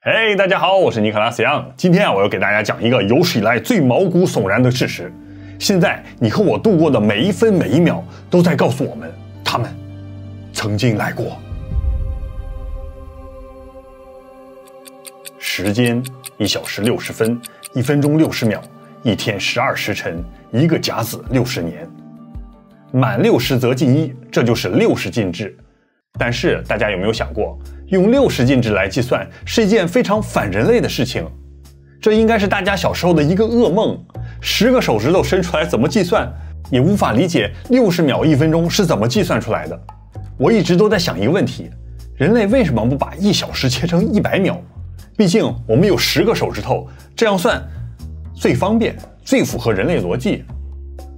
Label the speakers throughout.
Speaker 1: 嘿，大家好，我是尼克拉斯杨。今天我要给大家讲一个有史以来最毛骨悚然的事实。现在你和我度过的每一分每一秒，都在告诉我们，他们曾经来过。时间1小时60分，1分钟60秒，1天12时辰，1个甲子60年。满60则进1，这就是60进制。但是大家有没有想过，用60进制来计算是一件非常反人类的事情？这应该是大家小时候的一个噩梦。10个手指头伸出来怎么计算，也无法理解60秒1分钟是怎么计算出来的。我一直都在想一个问题：人类为什么不把1小时切成100秒？毕竟我们有10个手指头，这样算最方便，最符合人类逻辑。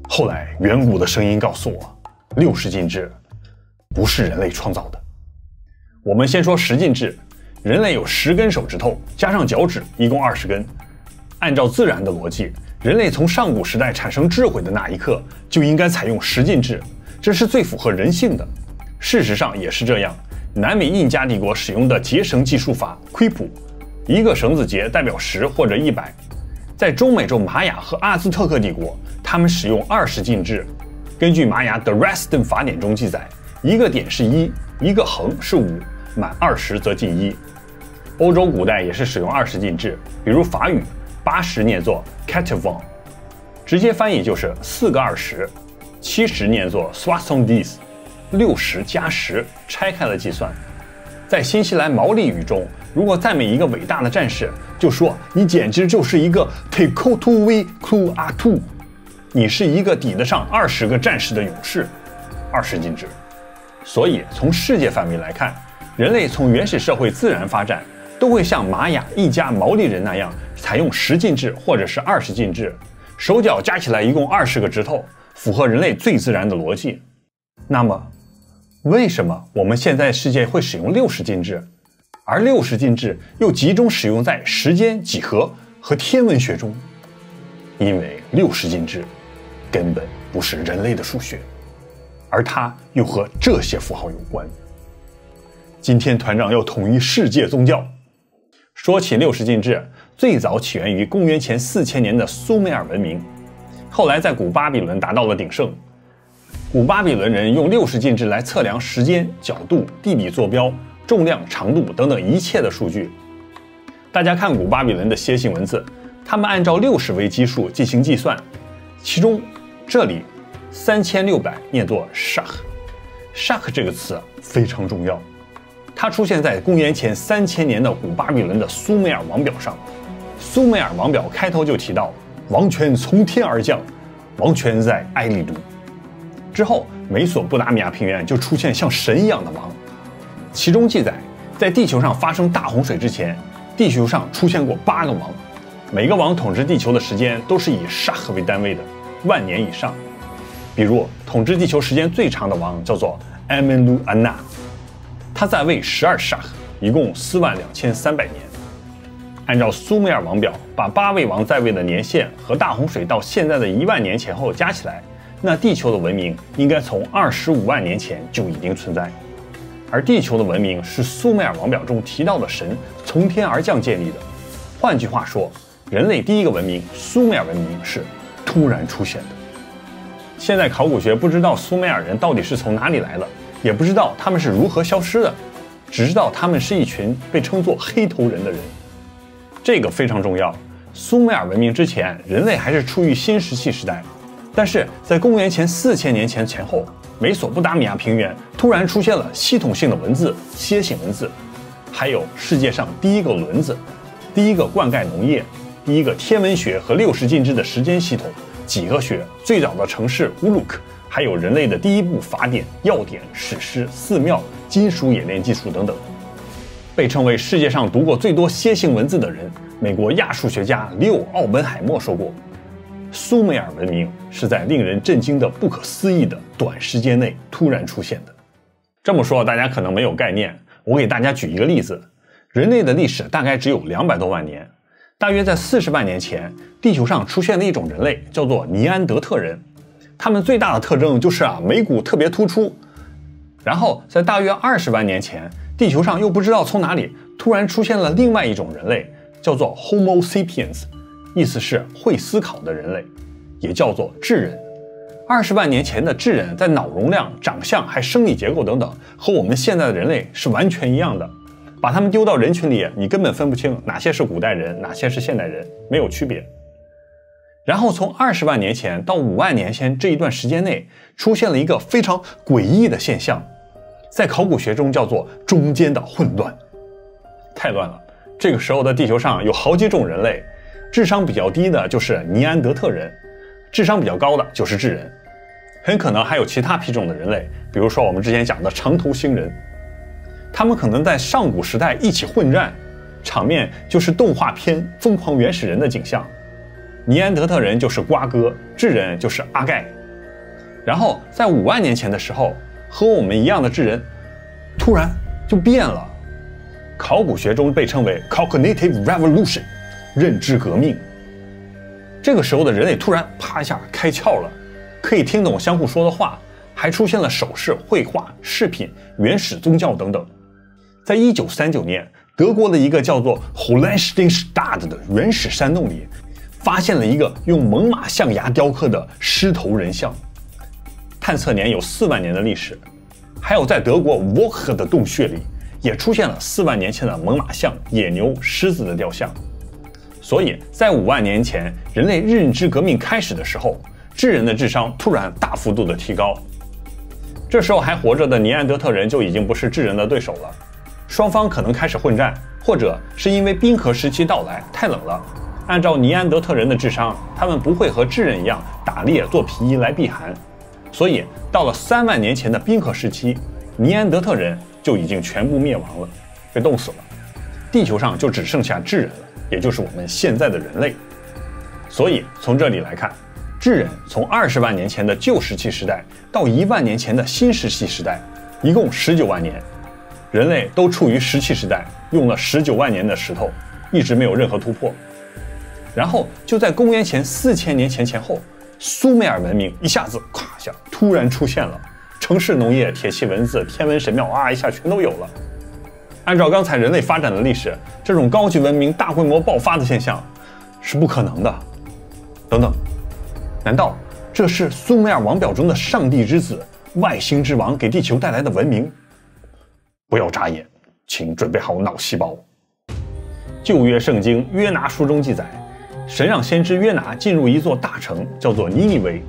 Speaker 1: 后来远古的声音告诉我，60进制不是人类创造的。我们先说10进制，人类有10根手指头，加上脚趾，一共20根。按照自然的逻辑，人类从上古时代产生智慧的那一刻，就应该采用10进制，这是最符合人性的。事实上也是这样，南美印加帝国使用的结绳计数法奎普，一个绳子节代表10或者100。在中美洲玛雅和阿兹特克帝国，他们使用20进制。根据玛雅的 Reston 法典中记载，一个点是1，一个横是5，满20则进1。欧洲古代也是使用20进制，比如法语80念作 quatre-vingts， 直接翻译就是4个20；70念作 soixante-dix， 60加10，拆开了计算。在新西兰毛利语中，如果赞美一个伟大的战士，就说你简直就是一个 te kotu we ku atu， 你是一个抵得上20个战士的勇士。20进制。所以从世界范围来看，人类从原始社会自然发展，都会像玛雅、印加、毛利人那样采用10进制或者是20进制，手脚加起来一共20个指头，符合人类最自然的逻辑。那么为什么我们现在世界会使用60进制，而60进制又集中使用在时间、几何和天文学中？因为60进制根本不是人类的数学，而它又和这些符号有关。今天团长要统一世界宗教。说起60进制，最早起源于公元前4000年的苏美尔文明，后来在古巴比伦达到了鼎盛。古巴比伦人用60进制来测量时间、角度、地理坐标、重量、长度等等一切的数据。大家看古巴比伦的楔形文字，他们按照60为基数进行计算，其中这里3600念作 shak 这个词非常重要，它出现在公元前3000年的古巴比伦的苏美尔王表上。苏美尔王表开头就提到王权从天而降，王权在埃利都。之后美索不达米亚平原就出现像神一样的王，其中记载在地球上发生大洪水之前，地球上出现过8个王，每个王统治地球的时间都是以shak为单位的，10000年以上。比如统治地球时间最长的王叫做 Amenlu-Anna， 他在位12shak，一共42300年。按照苏美尔王表，把8位王在位的年限和大洪水到现在的10000年前后加起来，那地球的文明应该从25万年前就已经存在。而地球的文明是苏美尔王表中提到的神从天而降建立的。换句话说，人类第一个文明苏美尔文明是突然出现的。现在考古学不知道苏美尔人到底是从哪里来的，也不知道他们是如何消失的，只知道他们是一群被称作黑头人的人。这个非常重要。苏美尔文明之前，人类还是处于新石器时代，但是在公元前4000年前后，美索不达米亚平原突然出现了系统性的文字，楔形文字，还有世界上第一个轮子，第一个灌溉农业，第一个天文学和60进制的时间系统，几何学，最早的城市乌鲁克，还有人类的第一部法典、药典、史诗、寺庙、金属冶炼技术等等。被称为世界上读过最多楔形文字的人，美国亚数学家里奥·奥本海默说过，苏美尔文明是在令人震惊的不可思议的短时间内突然出现的。这么说大家可能没有概念，我给大家举一个例子。人类的历史大概只有200多万年，大约在40万年前，地球上出现了一种人类，叫做尼安德特人。他们最大的特征就是眉骨特别突出。然后在大约20万年前，地球上又不知道从哪里突然出现了另外一种人类，叫做 Homo sapiens， 意思是会思考的人类，也叫做智人。20万年前的智人在脑容量、长相还生理结构等等，和我们现在的人类是完全一样的。把他们丢到人群里，你根本分不清哪些是古代人，哪些是现代人，没有区别。然后从20万年前到5万年前这一段时间内，出现了一个非常诡异的现象，在考古学中叫做中间的混乱。太乱了，这个时候的地球上有好几种人类，智商比较低的就是尼安德特人，智商比较高的就是智人，很可能还有其他品种的人类，比如说我们之前讲的长头星人。他们可能在上古时代一起混战，场面就是动画片《疯狂原始人》的景象。尼安德特人就是瓜哥，智人就是阿盖。然后在5万年前的时候，和我们一样的智人突然就变了，考古学中被称为 Cognitive Revolution， 认知革命。这个时候的人类突然啪一下开窍了，可以听懂相互说的话，还出现了手势、绘画、饰品、原始宗教等等。在1939年，德国的一个叫做 Hohensteinstadt 的原始山洞里，发现了一个用猛犸象牙雕刻的狮头人像，探测年有4万年的历史。还有在德国 Walk 的洞穴里，也出现了4万年前的猛犸象、野牛、狮子的雕像。所以在5万年前，人类认知革命开始的时候，智人的智商突然大幅度的提高。这时候还活着的尼安德特人就已经不是智人的对手了，双方可能开始混战，或者是因为冰河时期到来太冷了。按照尼安德特人的智商，他们不会和智人一样打猎做皮衣来避寒，所以到了3万年前的冰河时期，尼安德特人就已经全部灭亡了，被冻死了。地球上就只剩下智人了，也就是我们现在的人类。所以从这里来看，智人从20万年前的旧石器时代到1万年前的新石器时代，一共19万年。人类都处于石器时代，用了19万年的石头，一直没有任何突破。然后就在公元前4000年前后，苏美尔文明一下子咵一下突然出现了，城市农业、铁器文字、天文神庙啊，一下全都有了。按照刚才人类发展的历史，这种高级文明大规模爆发的现象是不可能的。等等，难道这是苏美尔王表中的上帝之子、外星之王给地球带来的文明？不要眨眼，请准备好脑细胞。旧约圣经约拿书中记载，神让先知约拿进入一座大城，叫做尼尼微。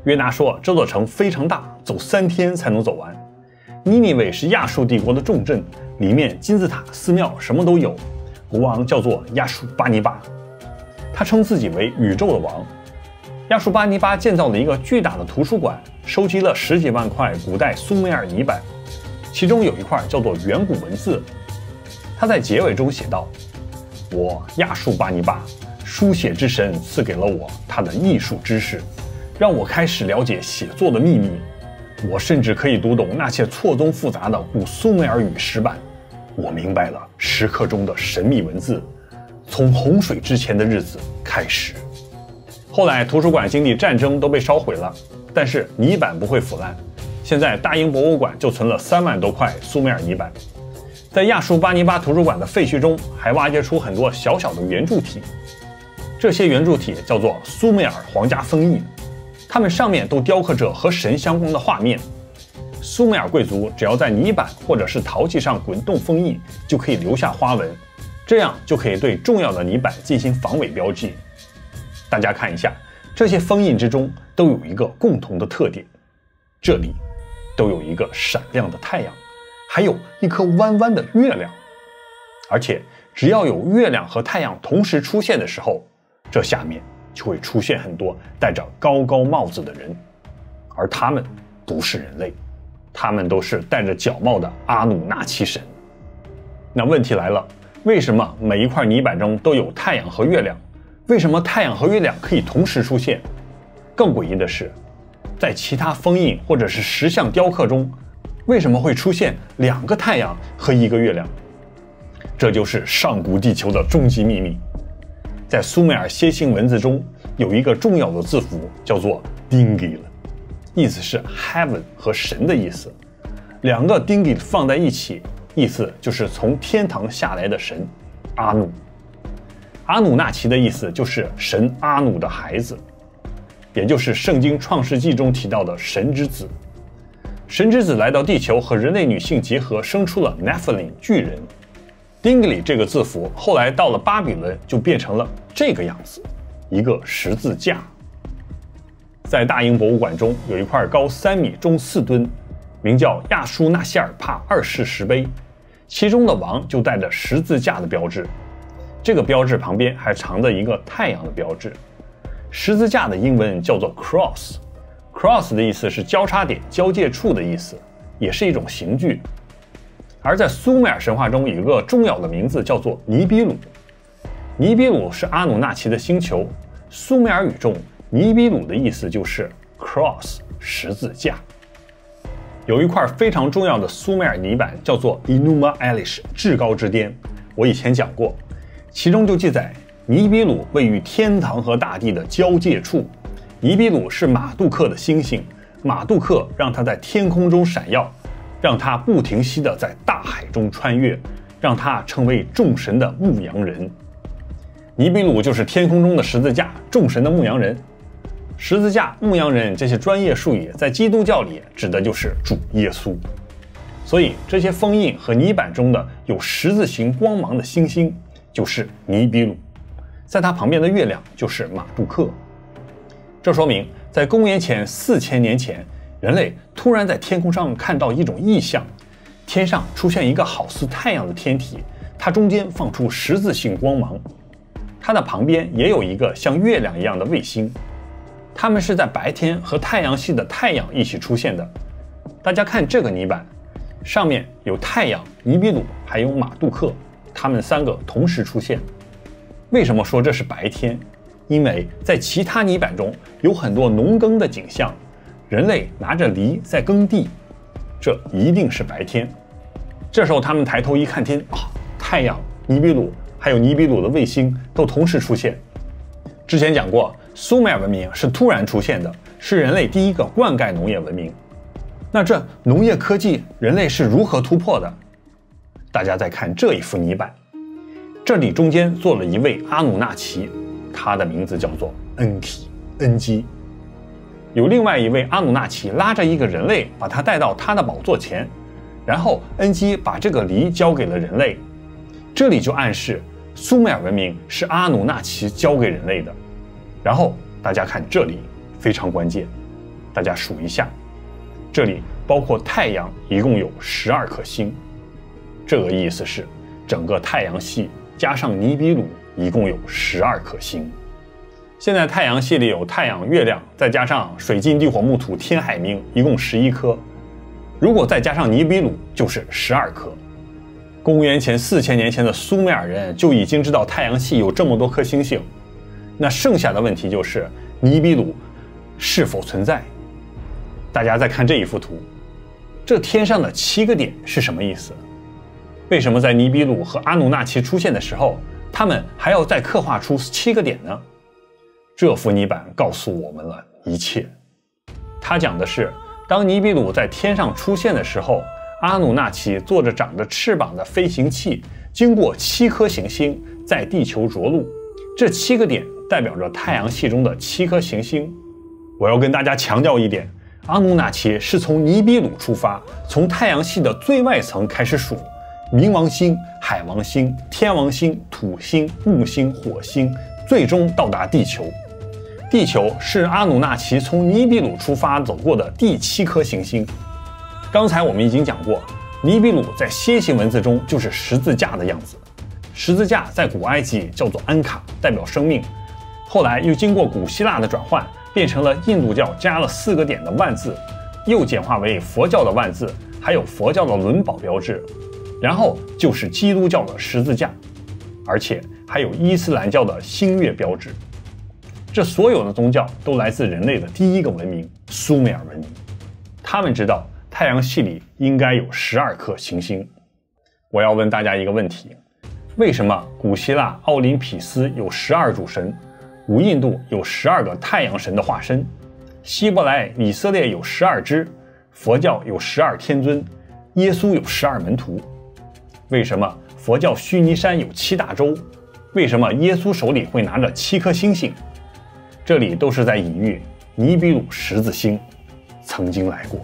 Speaker 1: 约拿说这座城非常大，走3天才能走完。尼尼微是亚述帝国的重镇，里面金字塔、寺庙什么都有。国王叫做亚述巴尼巴，他称自己为宇宙的王。亚述巴尼巴建造了一个巨大的图书馆，收集了10几万块古代苏美尔泥板，其中有一块叫做远古文字。他在结尾中写道：我亚述巴尼巴，书写之神赐给了我他的艺术知识，让我开始了解写作的秘密。我甚至可以读懂那些错综复杂的古苏美尔语石板。我明白了石刻中的神秘文字，从洪水之前的日子开始。后来图书馆经历战争都被烧毁了，但是泥板不会腐烂。现在大英博物馆就存了3万多块苏美尔泥板。在亚述巴尼巴图书馆的废墟中，还挖掘出很多小小的圆柱体，这些圆柱体叫做苏美尔皇家封印，它们上面都雕刻着和神相关的画面。苏美尔贵族只要在泥板或者是陶器上滚动封印，就可以留下花纹，这样就可以对重要的泥板进行防伪标记。大家看一下，这些封印之中都有一个共同的特点，这里都有一个闪亮的太阳，还有一颗弯弯的月亮。而且只要有月亮和太阳同时出现的时候，这下面就会出现很多戴着高高帽子的人，而他们不是人类，他们都是戴着角帽的阿努纳奇神。那问题来了，为什么每一块泥板中都有太阳和月亮？为什么太阳和月亮可以同时出现？更诡异的是，在其他封印或者是石像雕刻中，为什么会出现2个太阳和1个月亮？这就是上古地球的终极秘密。在苏美尔楔形文字中有一个重要的字符，叫做 Dingil， 意思是 heaven 和神的意思。2个 Dingil 放在一起，意思就是从天堂下来的神阿努。阿努纳奇的意思就是神阿努的孩子，也就是圣经创世纪中提到的神之子。神之子来到地球和人类女性结合，生出了 Nephilim 巨人。丁格里这个字符后来到了巴比伦就变成了这个样子，一个十字架。在大英博物馆中有一块高3米、重4吨，名叫亚舒纳希尔帕2世石碑，其中的王就带着十字架的标志，这个标志旁边还藏着一个太阳的标志。十字架的英文叫做 cross，cross 的意思是交叉点、交界处的意思，也是一种刑具。而在苏美尔神话中有一个重要的名字叫做尼比鲁，尼比鲁是阿努纳奇的星球，苏美尔语中尼比鲁的意思就是 cross 十字架。有一块非常重要的苏美尔泥板叫做 Enuma Elish 至高之巅，我以前讲过，其中就记载尼比鲁位于天堂和大地的交界处。尼比鲁是马杜克的星星，马杜克让它在天空中闪耀，让它不停息地在大海中穿越，让它成为众神的牧羊人。尼比鲁就是天空中的十字架，众神的牧羊人。十字架、牧羊人这些专业术语在基督教里指的就是主耶稣。所以这些封印和泥板中的有十字形光芒的星星就是尼比鲁，在它旁边的月亮就是马杜克。这说明在公元前4000年前，人类突然在天空上看到一种异象，天上出现一个好似太阳的天体，它中间放出十字形光芒，它的旁边也有一个像月亮一样的卫星，它们是在白天和太阳系的太阳一起出现的。大家看这个泥板，上面有太阳、尼比鲁还有马杜克，它们3个同时出现。为什么说这是白天？因为在其他泥板中有很多农耕的景象，人类拿着犁在耕地，这一定是白天。这时候他们抬头一看天，太阳、尼比鲁还有尼比鲁的卫星都同时出现。之前讲过，苏美尔文明是突然出现的，是人类第一个灌溉农业文明。那这农业科技人类是如何突破的？大家再看这一幅泥板，这里中间做了一位阿努纳奇，他的名字叫做恩基。有另外一位阿努纳奇拉着一个人类，把他带到他的宝座前，然后恩基把这个犁交给了人类。这里就暗示苏美尔文明是阿努纳奇交给人类的。然后大家看这里非常关键，大家数一下，这里包括太阳一共有12颗星，这个意思是整个太阳系加上尼比鲁一共有12颗星。现在太阳系里有太阳、月亮，再加上水金地火木土天海冥，一共11颗，如果再加上尼比鲁就是12颗。公元前4000年前的苏美尔人就已经知道太阳系有这么多颗星星，那剩下的问题就是尼比鲁是否存在。大家再看这一幅图，这天上的7个点是什么意思？为什么在尼比鲁和阿努纳奇出现的时候，他们还要再刻画出7个点呢？这幅泥板告诉我们了一切。它讲的是，当尼比鲁在天上出现的时候，阿努纳奇坐着长着翅膀的飞行器，经过7颗行星在地球着陆，这7个点代表着太阳系中的7颗行星。我要跟大家强调一点，阿努纳奇是从尼比鲁出发，从太阳系的最外层开始数，冥王星、海王星、天王星、土星、木星、火星，最终到达地球。地球是阿努纳奇从尼比鲁出发走过的第7颗行星。刚才我们已经讲过，尼比鲁在楔形文字中就是十字架的样子。十字架在古埃及叫做安卡，代表生命，后来又经过古希腊的转换，变成了印度教加了4个点的万字，又简化为佛教的万字，还有佛教的轮宝标志，然后就是基督教的十字架，而且还有伊斯兰教的星月标志。这所有的宗教都来自人类的第一个文明——苏美尔文明。他们知道太阳系里应该有12颗行星。我要问大家一个问题：为什么古希腊奥林匹斯有12主神，古印度有12个太阳神的化身，希伯来以色列有12支，佛教有12天尊，耶稣有12门徒？为什么佛教须弥山有7大洲？为什么耶稣手里会拿着7颗星星？这里都是在隐喻尼比鲁十字星曾经来过。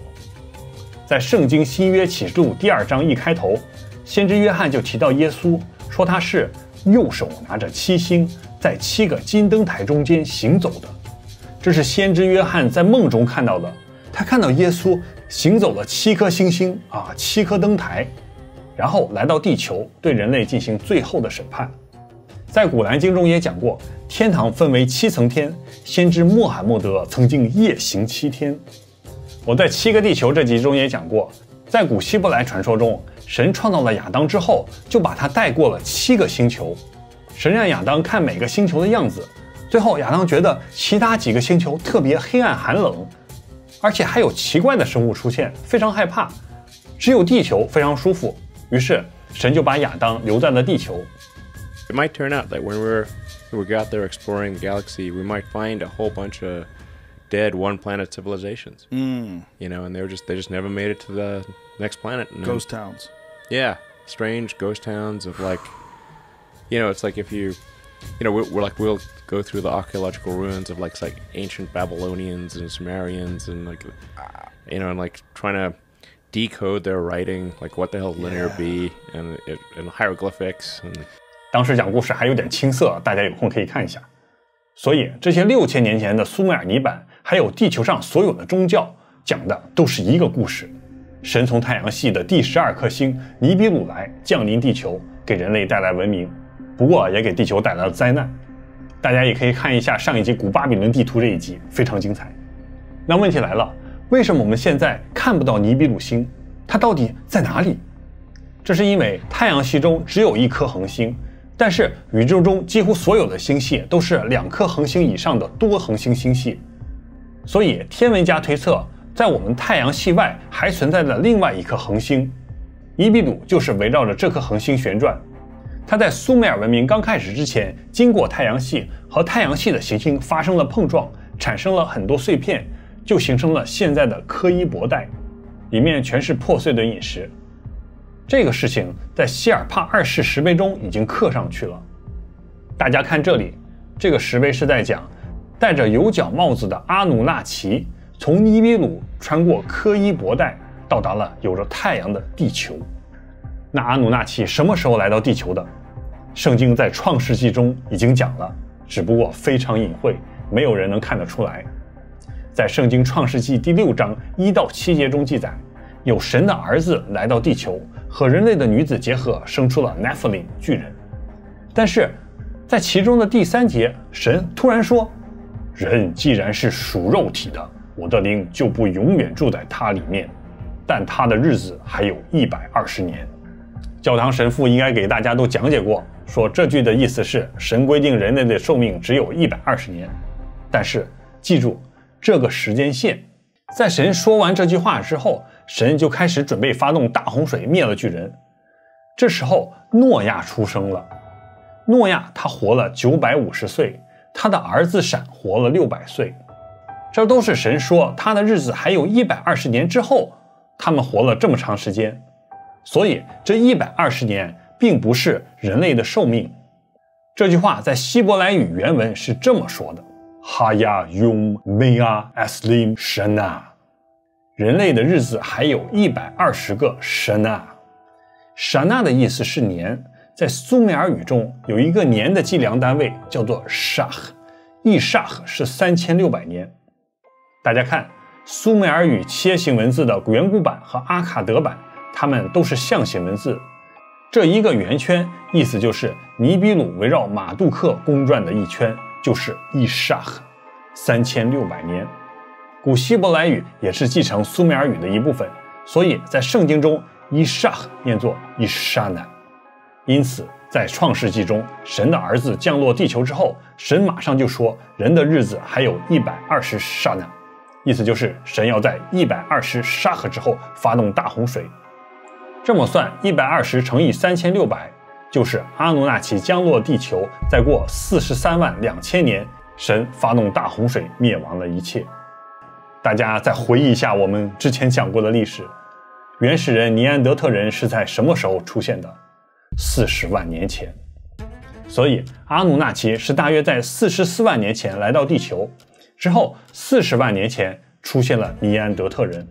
Speaker 1: 在圣经新约启示录第2章一开头，先知约翰就提到耶稣，说他是右手拿着7星，在7个金灯台中间行走的。这是先知约翰在梦中看到的，他看到耶稣行走了7颗星星7颗灯台，然后来到地球，对人类进行最后的审判。在古兰经中也讲过，天堂分为7层天，先知穆罕默德曾经夜行7天。我在7个地球这集中也讲过，在古希伯来传说中，神创造了亚当之后，就把他带过了7个星球。神让亚当看每个星球的样子，最后亚当觉得其他几个星球特别黑暗寒冷，而且还有奇怪的生物出现，非常害怕，只有地球非常舒服，于是神就把亚当留在了地球。
Speaker 2: It might turn out that when we go out there exploring the galaxy, we might find a whole bunch of dead one-planet civilizations. You know, and they just never made it to the next planet.
Speaker 3: Ghost towns.
Speaker 2: Yeah, strange ghost towns of like, you know, it's like if you, you know, we'll go through the archaeological ruins of like ancient Babylonians and Sumerians and like, you know, and like trying to decode their writing, like what the hell linear be and hieroglyphics and.
Speaker 1: 当时讲故事还有点青涩，大家有空可以看一下。所以这些6000年前的苏美尔泥板，还有地球上所有的宗教，讲的都是一个故事：神从太阳系的第12颗星尼比鲁来，降临地球，给人类带来文明，不过也给地球带来了灾难。大家也可以看一下上一集古巴比伦地图这一集，非常精彩。那问题来了，为什么我们现在看不到尼比鲁星？它到底在哪里？这是因为太阳系中只有1颗恒星。但是宇宙中几乎所有的星系都是2颗恒星以上的多恒星星系，所以天文家推测，在我们太阳系外还存在着另外1颗恒星，尼比鲁就是围绕着这颗恒星旋转。它在苏美尔文明刚开始之前，经过太阳系和太阳系的行星发生了碰撞，产生了很多碎片，就形成了现在的柯伊伯带，里面全是破碎的陨石。这个事情在希尔帕2世石碑中已经刻上去了。大家看这里，这个石碑是在讲戴着有角帽子的阿努纳奇从尼比鲁穿过柯伊伯带，到达了有着太阳的地球。那阿努纳奇什么时候来到地球的？圣经在创世纪中已经讲了，只不过非常隐晦，没有人能看得出来。在圣经创世纪第6章1到7节中记载，有神的儿子来到地球，和人类的女子结合，生出了 Nephilim 巨人。但是在其中的第3节，神突然说，人既然是属肉体的，我的灵就不永远住在他里面，但他的日子还有120年。教堂神父应该给大家都讲解过，说这句的意思是神规定人类的寿命只有120年。但是记住这个时间线，在神说完这句话之后，神就开始准备发动大洪水灭了巨人。这时候诺亚出生了，诺亚他活了950岁，他的儿子闪活了600岁。这都是神说他的日子还有120年之后，他们活了这么长时间。所以这120年并不是人类的寿命。这句话在希伯来语原文是这么说的：哈亚用梅亚 aslim shana， 人类的日子还有120个 shana。shana 的意思是年，在苏美尔语中有一个年的计量单位叫做 shah， 一 shah 是3600年。大家看苏美尔语楔形文字的远古版和阿卡德版，它们都是象形文字。这一个圆圈意思就是尼比鲁围绕马杜克公转的一圈，就是一沙赫，3600年。古希伯来语也是继承苏美尔语的一部分，所以在圣经中一沙赫念作一沙南。因此在创世纪中，神的儿子降落地球之后，神马上就说人的日子还有120沙南，意思就是神要在120沙赫之后发动大洪水。这么算，120乘以3600，就是阿努纳奇降落地球，再过43万2000年，神发动大洪水灭亡了一切。大家再回忆一下我们之前讲过的历史，原始人尼安德特人是在什么时候出现的？ 40万年前。所以阿努纳奇是大约在44万年前来到地球，之后40万年前出现了尼安德特人，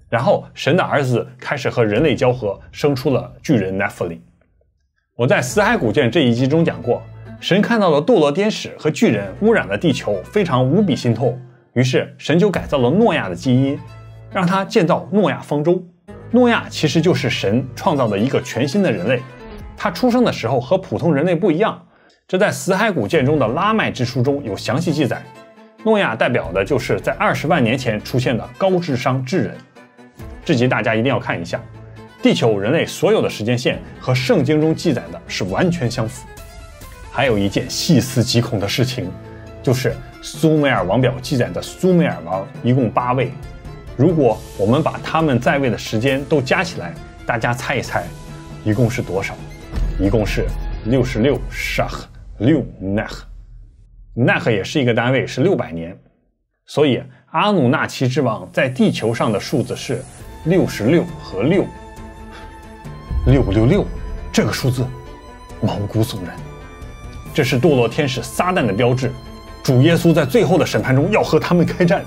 Speaker 1: 然后神的儿子开始和人类交合，生出了巨人奈弗林。我在死海古卷这一集中讲过，神看到了堕落天使和巨人污染了地球，非常无比心痛，于是神就改造了诺亚的基因，让他建造诺亚方舟。诺亚其实就是神创造的一个全新的人类，他出生的时候和普通人类不一样，这在死海古卷中的拉麦之书中有详细记载。诺亚代表的就是在20万年前出现的高智商智人。这集大家一定要看一下，地球人类所有的时间线和圣经中记载的是完全相符。还有一件细思极恐的事情，就是苏美尔王表记载的苏美尔王一共8位，如果我们把他们在位的时间都加起来，大家猜一猜一共是多少？一共是66 shah 6 nah， nah 也是一个单位，是600年。所以阿努纳奇之王在地球上的数字是66和6，666，这个数字毛骨悚然。这是堕落天使撒旦的标志，主耶稣在最后的审判中要和他们开战。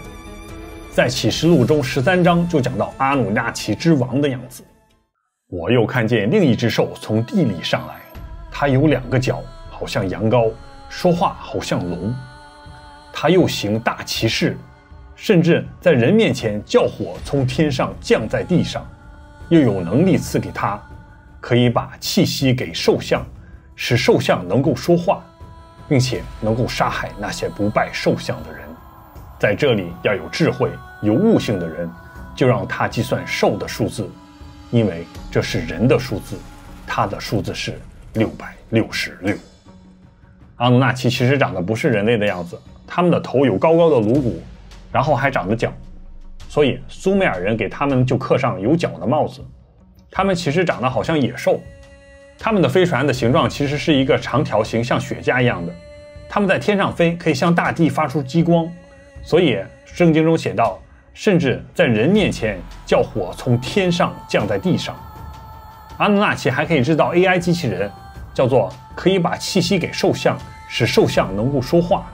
Speaker 1: 在启示录中13章就讲到阿努纳奇之王的样子。我又看见另一只兽从地里上来，它有2个角，好像羊羔，说话好像龙。它又行大奇事，甚至在人面前叫火从天上降在地上，又有能力赐给他，可以把气息给兽像，使兽像能够说话，并且能够杀害那些不拜兽像的人。在这里要有智慧有悟性的人，就让他计算兽的数字，因为这是人的数字，他的数字是666。阿努纳奇其实长得不是人类的样子，他们的头有高高的颅骨，然后还长着角，所以苏美尔人给他们就刻上有角的帽子。他们其实长得好像野兽，他们的飞船的形状其实是一个长条形，像雪茄一样的。他们在天上飞，可以向大地发出激光，所以圣经中写道，甚至在人面前叫火从天上降在地上。阿努纳奇还可以制造 AI 机器人，叫做可以把气息给兽像，使兽像能够说话。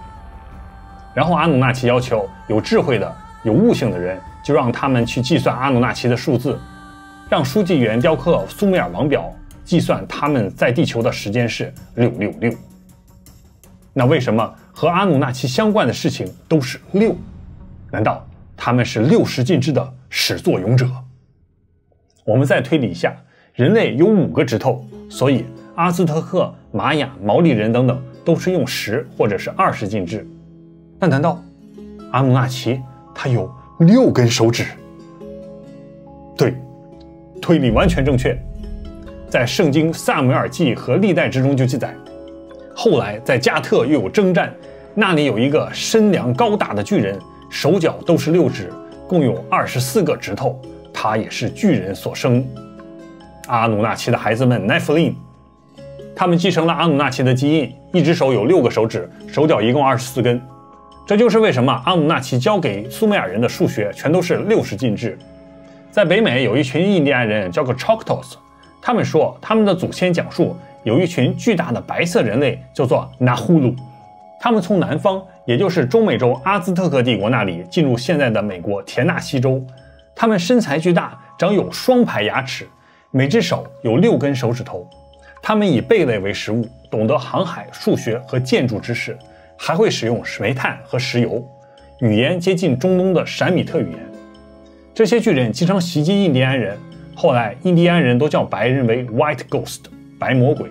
Speaker 1: 然后阿努纳奇要求有智慧的有悟性的人，就让他们去计算阿努纳奇的数字，让书记员雕刻苏美尔王表，计算他们在地球的时间是666。那为什么和阿努纳奇相关的事情都是6？难道他们是60进制的始作俑者？我们再推理一下，人类有5个指头，所以阿兹特克、玛雅、毛利人等等都是用10或者是20进制。那难道阿努纳奇他有6根手指？对，推理完全正确。在圣经撒母耳记和历代之中就记载，后来在加特又有征战，那里有一个身量高大的巨人，手脚都是6指，共有24个指头，他也是巨人所生。阿努纳奇的孩子们奈弗林，他们继承了阿努纳奇的基因，一只手有6个手指，手脚一共24根。这就是为什么阿努纳奇教给苏美尔人的数学全都是60进制。在北美有一群印第安人叫做 Choctaws， 他们说他们的祖先讲述有一群巨大的白色人类叫做纳呼鲁，他们从南方，也就是中美洲阿兹特克帝国那里进入现在的美国田纳西州。他们身材巨大，长有双排牙齿，每只手有6根手指头。他们以贝类为食物，懂得航海、数学和建筑知识，还会使用煤炭和石油，语言接近中东的闪米特语言。这些巨人经常袭击印第安人，后来印第安人都叫白人为 White Ghost 白魔鬼。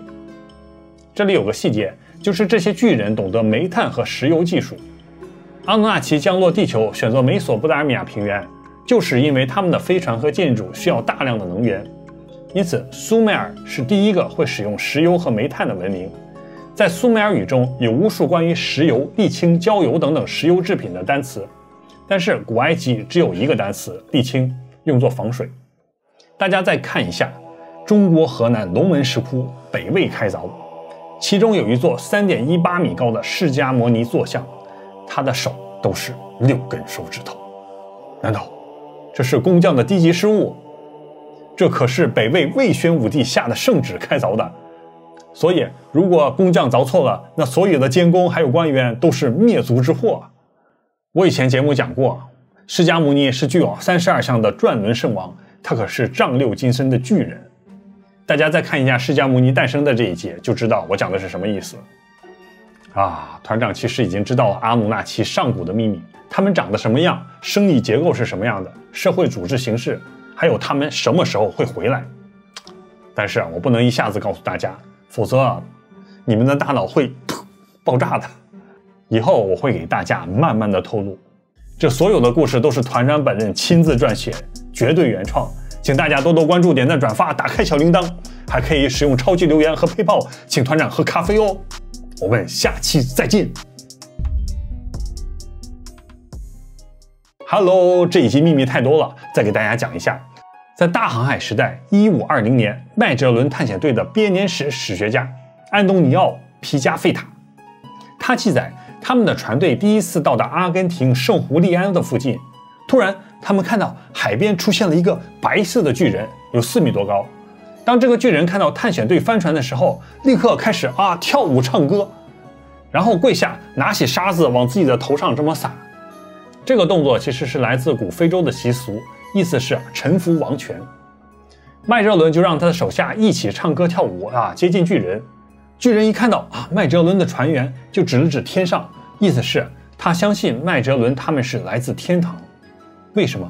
Speaker 1: 这里有个细节，就是这些巨人懂得煤炭和石油技术。阿努纳奇降落地球选择美索不达米亚平原，就是因为他们的飞船和建筑需要大量的能源，因此苏美尔是第一个会使用石油和煤炭的文明。在苏美尔语中有无数关于石油、沥青、焦油等等石油制品的单词，但是古埃及只有一个单词沥青，用作防水。大家再看一下中国河南龙门石窟北魏开凿，其中有一座3.18米高的释迦摩尼坐像，他的手都是6根手指头。难道这是工匠的低级失误？这可是北魏魏宣武帝下的圣旨开凿的，所以如果工匠凿错了，那所有的监工还有官员都是灭族之祸。我以前节目讲过，释迦牟尼是具有32相的转轮圣王，他可是丈六金身的巨人。大家再看一下释迦牟尼诞生的这一节，就知道我讲的是什么意思。团长其实已经知道了阿努纳奇上古的秘密，他们长得什么样，生理结构是什么样的，社会组织形式，还有他们什么时候会回来。但是我不能一下子告诉大家，否则你们的大脑会爆炸的。以后我会给大家慢慢的透露，这所有的故事都是团长本人亲自撰写，绝对原创，请大家多多关注、点赞、转发、打开小铃铛，还可以使用超级留言和PayPal请团长喝咖啡哦。我们下期再见。Hello， 这一集秘密太多了，再给大家讲一下。在大航海时代1520年，麦哲伦探险队的编年史史学家安东尼奥·皮加费塔，他记载他们的船队第一次到达阿根廷圣胡利安的附近，突然他们看到海边出现了一个白色的巨人，有4米多高。当这个巨人看到探险队帆船的时候，立刻开始跳舞唱歌，然后跪下拿起沙子往自己的头上这么撒。这个动作其实是来自古非洲的习俗，意思是臣服王权。麦哲伦就让他的手下一起唱歌跳舞接近巨人。巨人一看到麦哲伦的船员，就指了指天上，意思是他相信麦哲伦他们是来自天堂。为什么？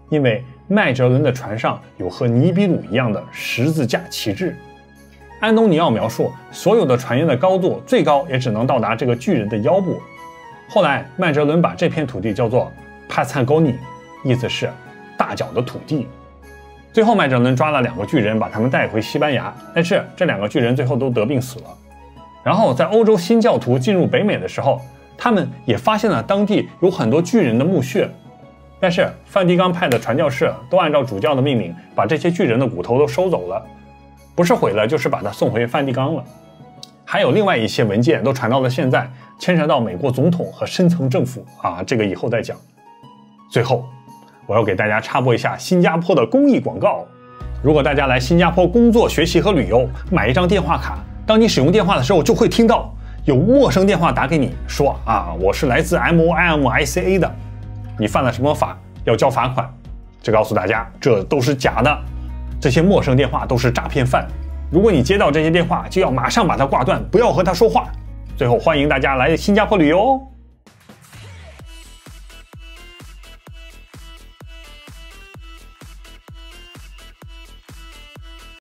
Speaker 1: 因为麦哲伦的船上有和尼比鲁一样的十字架旗帜。安东尼奥描述，所有的船员的高度最高也只能到达这个巨人的腰部。后来麦哲伦把这片土地叫做帕灿高尼，意思是大脚的土地。最后麦哲伦抓了2个巨人，把他们带回西班牙，但是这2个巨人最后都得病死了。然后在欧洲新教徒进入北美的时候，他们也发现了当地有很多巨人的墓穴，但是梵蒂冈派的传教士都按照主教的命令，把这些巨人的骨头都收走了，不是毁了就是把它送回梵蒂冈了。还有另外一些文件都传到了现在，牵扯到美国总统和深层政府这个以后再讲。最后我要给大家插播一下新加坡的公益广告。如果大家来新加坡工作、学习和旅游，买一张电话卡，当你使用电话的时候，就会听到有陌生电话打给你，说我是来自 MOMICA 的，你犯了什么法，要交罚款。这告诉大家，这都是假的，这些陌生电话都是诈骗犯。如果你接到这些电话，就要马上把它挂断，不要和他说话。最后欢迎大家来新加坡旅游哦。